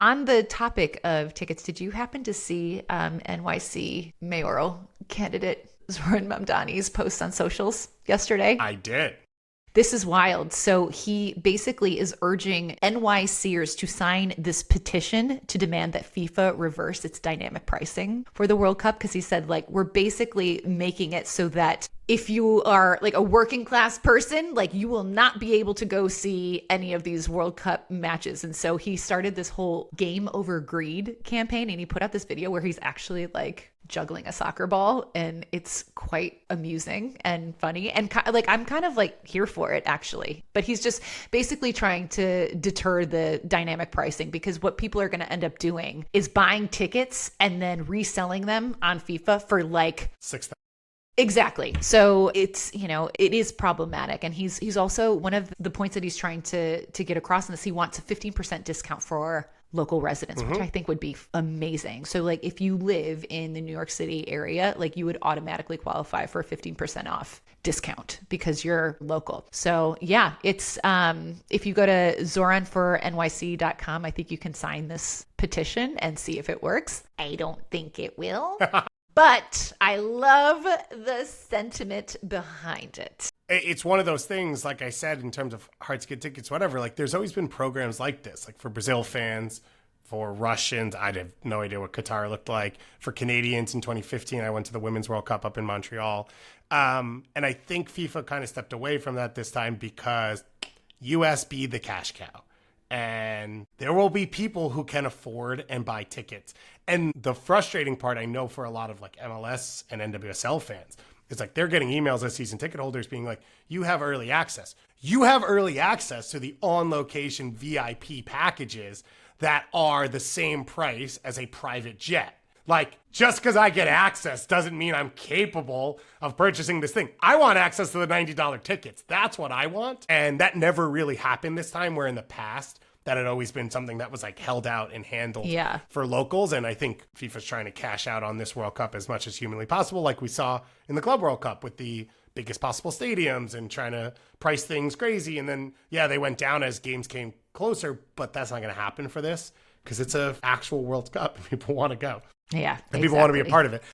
On the topic of tickets, did you happen to see NYC mayoral candidate Zohran Mamdani's post on socials yesterday? I did. This is wild. So he basically is urging NYCers to sign this petition to demand that FIFA reverse its dynamic pricing for the World Cup. Because he said, like, we're basically making it so that if you are like a working class person, like you will not be able to go see any of these World Cup matches. And so he started this whole game over greed campaign, and he put out this video where he's actually like juggling a soccer ball, and it's quite amusing and funny, and like I'm kind of like here for it actually. But he's just basically trying to deter the dynamic pricing, because what people are going to end up doing is buying tickets and then reselling them on FIFA for like 6,000. Exactly. So it's, it is problematic. And he's also, one of the points that he's trying to get across in this, he wants a 15% discount for local residents, which I think would be amazing. So like if you live in the New York City area, like you would automatically qualify for a 15% off discount because you're local. So yeah, it's if you go to zoranfornyc.com, I think you can sign this petition and see if it works. I don't think it will. But I love the sentiment behind it. It's one of those things, like I said, in terms of hard to get tickets, whatever. Like, there's always been programs like this, like for Brazil fans, for Russians. I have no idea what Qatar looked like. For Canadians in 2015, I went to the Women's World Cup up in Montreal. And I think FIFA kind of stepped away from that this time because US be the cash cow. And there will be people who can afford and buy tickets. And the frustrating part, I know for a lot of like MLS and NWSL fans, is like they're getting emails as season ticket holders being like, you have early access. You have early access to the on-location VIP packages that are the same price as a private jet. Like, just because I get access doesn't mean I'm capable of purchasing this thing. I want access to the $90 tickets. That's what I want. And that never really happened this time, where in the past, that had always been something that was like held out and handled for locals. And I think FIFA's trying to cash out on this World Cup as much as humanly possible, like we saw in the Club World Cup with the biggest possible stadiums and trying to price things crazy. And then, they went down as games came closer, but that's not going to happen for this because it's an actual World Cup and people want to go. Yeah, and people want to be a part of it.